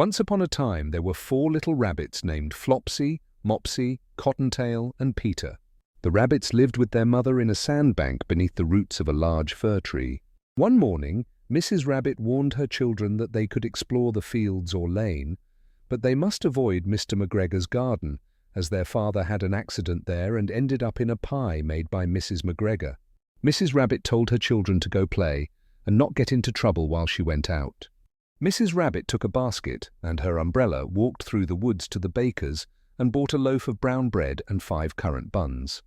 Once upon a time there were 4 little rabbits named Flopsy, Mopsy, Cottontail, and Peter. The rabbits lived with their mother in a sandbank beneath the roots of a large fir tree. One morning, Mrs. Rabbit warned her children that they could explore the fields or lane, but they must avoid Mr. McGregor's garden, as their father had an accident there and ended up in a pie made by Mrs. McGregor. Mrs. Rabbit told her children to go play and not get into trouble while she went out. Mrs. Rabbit took a basket and her umbrella, walked through the woods to the baker's and bought a loaf of brown bread and 5 currant buns.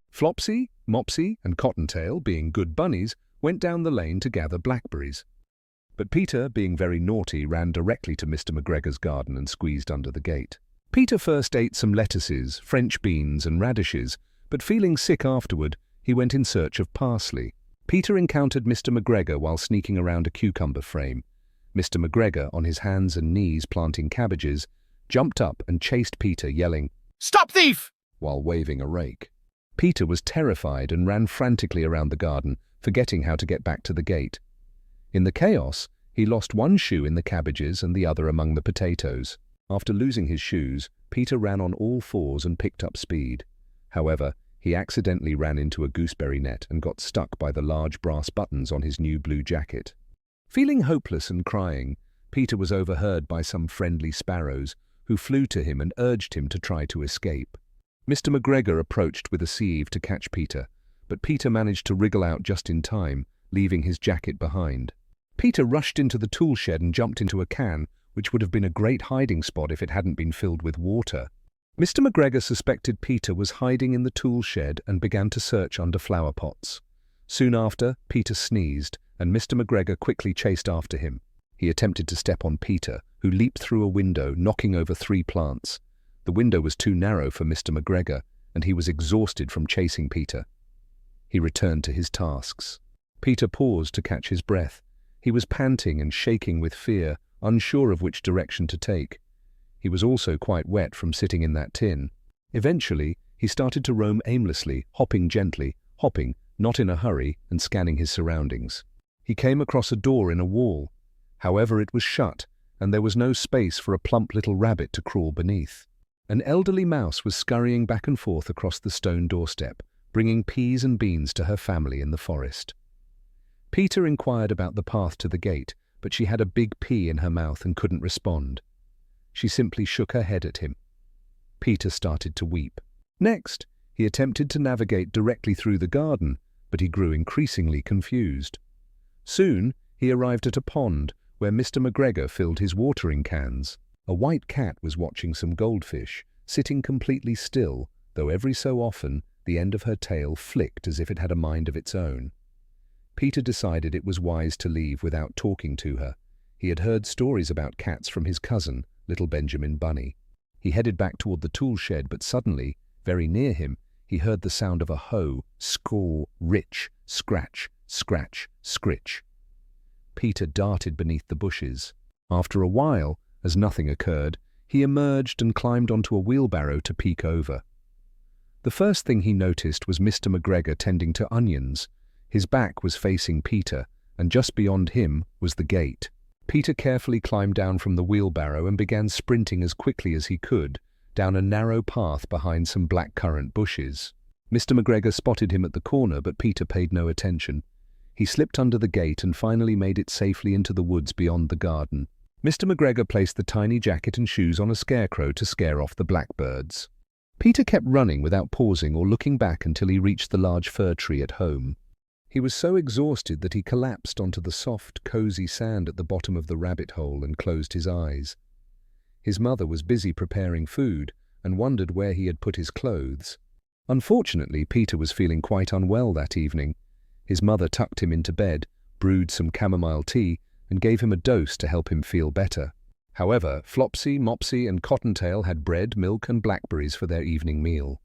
Flopsy, Mopsy, and Cottontail, being good bunnies, went down the lane to gather blackberries. But Peter, being very naughty, ran directly to Mr. McGregor's garden and squeezed under the gate. Peter first ate some lettuces, French beans, and radishes, but feeling sick afterward, he went in search of parsley. Peter encountered Mr. McGregor while sneaking around a cucumber frame. Mr. McGregor, on his hands and knees planting cabbages, jumped up and chased Peter, yelling, "Stop, thief!" while waving a rake. Peter was terrified and ran frantically around the garden, forgetting how to get back to the gate. In the chaos, he lost one shoe in the cabbages and the other among the potatoes. After losing his shoes, Peter ran on all 4s and picked up speed. However, he accidentally ran into a gooseberry net and got stuck by the large brass buttons on his new blue jacket. Feeling hopeless and crying, Peter was overheard by some friendly sparrows, who flew to him and urged him to try to escape. Mr. McGregor approached with a sieve to catch Peter, but Peter managed to wriggle out just in time, leaving his jacket behind. Peter rushed into the tool shed and jumped into a can, which would have been a great hiding spot if it hadn't been filled with water. Mr. McGregor suspected Peter was hiding in the tool shed and began to search under flower pots. Soon after, Peter sneezed, and Mr. McGregor quickly chased after him. He attempted to step on Peter, who leaped through a window, knocking over 3 plants. The window was too narrow for Mr. McGregor, and he was exhausted from chasing Peter. He returned to his tasks. Peter paused to catch his breath. He was panting and shaking with fear, unsure of which direction to take. He was also quite wet from sitting in that tin. Eventually, he started to roam aimlessly, hopping gently, hopping, not in a hurry, and scanning his surroundings. He came across a door in a wall. However, it was shut, and there was no space for a plump little rabbit to crawl beneath. An elderly mouse was scurrying back and forth across the stone doorstep, bringing peas and beans to her family in the forest. Peter inquired about the path to the gate, but she had a big pea in her mouth and couldn't respond. She simply shook her head at him. Peter started to weep. Next, he attempted to navigate directly through the garden, but he grew increasingly confused. Soon, he arrived at a pond where Mr. McGregor filled his watering cans. A white cat was watching some goldfish, sitting completely still, though every so often the end of her tail flicked as if it had a mind of its own. Peter decided it was wise to leave without talking to her. He had heard stories about cats from his cousin, little Benjamin Bunny. He headed back toward the tool shed, but suddenly, very near him, he heard the sound of a hoe, score, rich, scratch, scratch, scritch. Peter darted beneath the bushes. After a while, as nothing occurred, he emerged and climbed onto a wheelbarrow to peek over. The first thing he noticed was Mr. McGregor tending to onions. His back was facing Peter, and just beyond him was the gate. Peter carefully climbed down from the wheelbarrow and began sprinting as quickly as he could, down a narrow path behind some blackcurrant bushes. Mr. McGregor spotted him at the corner, but Peter paid no attention. He slipped under the gate and finally made it safely into the woods beyond the garden. Mr. McGregor placed the tiny jacket and shoes on a scarecrow to scare off the blackbirds. Peter kept running without pausing or looking back until he reached the large fir tree at home. He was so exhausted that he collapsed onto the soft, cozy sand at the bottom of the rabbit hole and closed his eyes. His mother was busy preparing food and wondered where he had put his clothes. Unfortunately, Peter was feeling quite unwell that evening. His mother tucked him into bed, brewed some chamomile tea, and gave him a dose to help him feel better. However, Flopsy, Mopsy, and Cottontail had bread, milk, and blackberries for their evening meal.